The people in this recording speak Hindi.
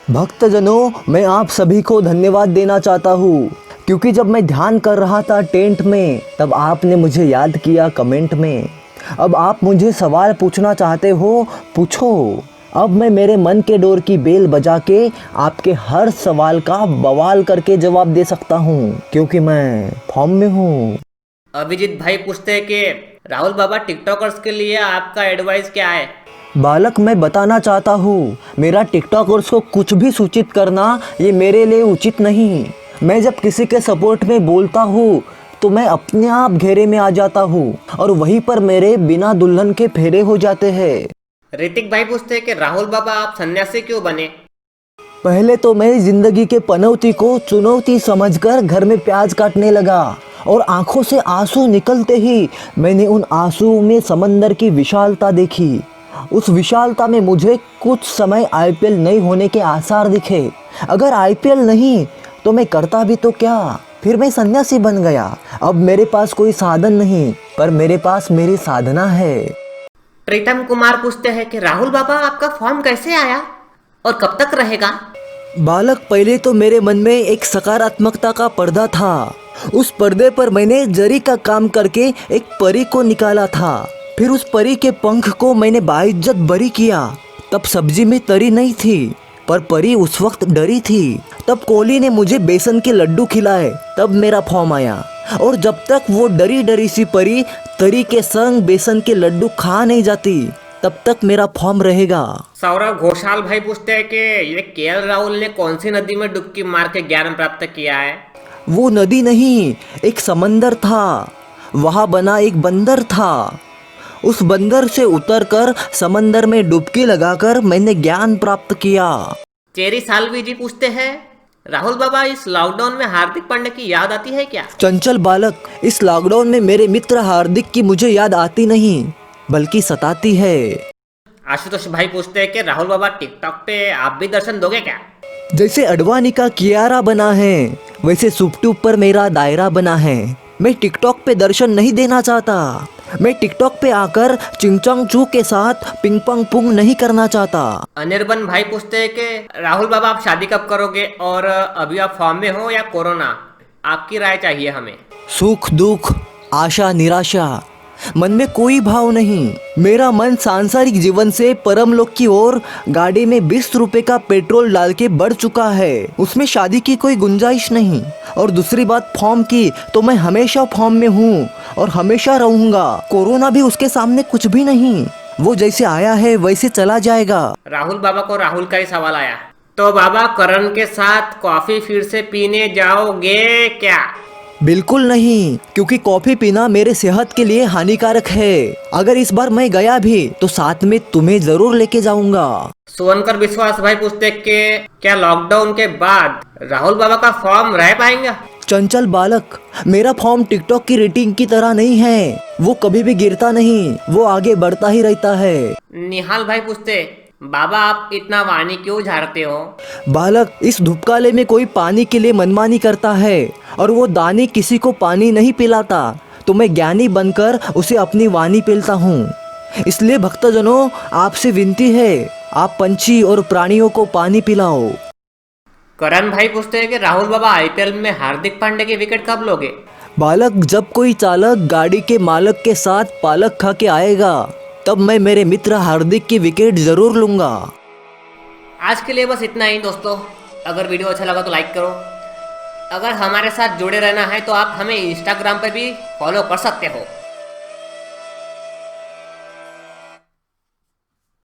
भक्तजनों, मैं आप सभी को धन्यवाद देना चाहता हूँ क्योंकि जब मैं ध्यान कर रहा था टेंट में तब आपने मुझे याद किया कमेंट में। अब आप मुझे सवाल पूछना चाहते हो, पूछो। अब मैं मेरे मन के डोर की बेल बजा के आपके हर सवाल का बवाल करके जवाब दे सकता हूँ क्योंकि मैं फॉर्म में हूँ। अभिजीत भाई पूछते हैं कि राहुल बाबा टिकटॉकर्स के लिए आपका एडवाइस क्या है। बालक, मैं बताना चाहता हूँ, मेरा टिकटॉकर्स को कुछ भी सूचित करना ये मेरे लिए उचित नहीं। मैं जब किसी के सपोर्ट में बोलता हूँ तो मैं अपने आप घेरे में आ जाता हूँ और वहीं पर मेरे बिना दुल्हन के फेरे हो जाते हैं। ऋतिक भाई पूछते हैं कि राहुल बाबा आप सन्यासी क्यों बने। पहले तो मैं जिंदगी के पनौती को चुनौती समझकर घर में प्याज काटने लगा और आंखों से आंसू निकलते ही मैंने उन आंसुओं में समंदर की विशालता देखी। उस विशालता में मुझे कुछ समय आईपीएल नहीं होने के आसार दिखे। अगर आईपीएल नहीं तो मैं करता भी तो क्या, फिर मैं सन्यासी बन गया। अब मेरे पास कोई साधन नहीं पर मेरे पास मेरी साधना है। प्रीतम कुमार पूछते हैं कि राहुल बाबा आपका फॉर्म कैसे आया और कब तक रहेगा। बालक, पहले तो मेरे मन में एक सकारात्मकता का पर्दा था। उस पर्दे पर मैंने जरी का काम करके एक परी को निकाला था। फिर उस परी के पंख को मैंने बाइज्जत बरी किया। तब सब्जी में तरी नहीं थी पर परी उस वक्त डरी थी। तब कोहली ने मुझे बेसन के लड्डू खिलाए, तब मेरा फॉर्म आया। और जब तक वो डरी डरी सी परी तरी के संग बेसन के लड्डू खा नहीं जाती तब तक मेरा फॉर्म रहेगा। सौरभ घोषाल भाई पूछते हैं कि ये केएल राहुल ने कौन सी नदी में डुबकी मार के ज्ञान प्राप्त किया है। वो नदी नहीं, एक समंदर था। वहाँ बना एक बंदर था। उस बंदर से उतरकर समंदर में डुबकी लगाकर मैंने ज्ञान प्राप्त किया। चेरी सालवी जी पूछते हैं राहुल बाबा इस लॉकडाउन में हार्दिक पांड्या की याद आती है क्या। चंचल बालक, इस लॉकडाउन में मेरे मित्र हार्दिक की मुझे याद आती नहीं बल्कि सताती है। आशुतोष भाई पूछते हैं कि राहुल बाबा टिकटॉक पे आप भी दर्शन दोगे क्या। जैसे अडवाणी का कियारा बना है वैसे सुपट्यूब पर मेरा दायरा बना है। मैं टिकटॉक पे दर्शन नहीं देना चाहता। मैं टिकटॉक पे आकर चिंगचोंग चू के साथ पिंग पंग पुंग नहीं करना चाहता। अनिर्बन भाई पूछते हैं कि राहुल बाबा आप शादी कब करोगे और अभी आप फॉर्म में हो या कोरोना, आपकी राय चाहिए हमें। सुख दुख, आशा निराशा, मन में कोई भाव नहीं। मेरा मन सांसारिक जीवन से परमलोक की ओर गाड़ी में 20 रुपए का पेट्रोल डाल के बढ़ चुका है। उसमें शादी की कोई गुंजाइश नहीं। और दूसरी बात फॉर्म की, तो मैं हमेशा फॉर्म में हूँ और हमेशा रहूंगा। कोरोना भी उसके सामने कुछ भी नहीं। वो जैसे आया है वैसे चला जाएगा। राहुल बाबा को राहुल का ही सवाल आया, तो बाबा करण के साथ कॉफी फिर से पीने जाओगे क्या। बिल्कुल नहीं, क्योंकि कॉफी पीना मेरे सेहत के लिए हानिकारक है। अगर इस बार मैं गया भी तो साथ में तुम्हें जरूर लेके जाऊंगा। सुवनकर विश्वास भाई पूछते कि क्या लॉकडाउन के बाद राहुल बाबा का फॉर्म रह पाएंगे। चंचल बालक, मेरा फॉर्म टिकटॉक की रेटिंग की तरह नहीं है। वो कभी भी गिरता नहीं, वो आगे बढ़ता ही रहता है। निहाल भाई पूछते बाबा आप इतना वाणी क्यों झाड़ते हो। बालक, इस धूपकाले में कोई पानी के लिए मनमानी करता है और वो दानी किसी को पानी नहीं पिलाता, तो मैं ज्ञानी बनकर उसे अपनी वाणी पिलता हूँ। इसलिए भक्तजनों, आपसे विनती है, आप पंछी और प्राणियों को पानी पिलाओ। करण भाई पूछते हैं कि राहुल बाबा आईपीएल में हार्दिक पांड्या की विकेट कब लोगे। बालक, जब कोई चालक गाड़ी के मालक के साथ पालक खा के आएगा तब मैं मेरे मित्र हार्दिक की विकेट जरूर लूंगा। आज के लिए बस इतना ही दोस्तों। अगर वीडियो अच्छा लगा तो लाइक करो। अगर हमारे साथ जुड़े रहना है तो आप हमें इंस्टाग्राम पर भी फॉलो कर सकते हो।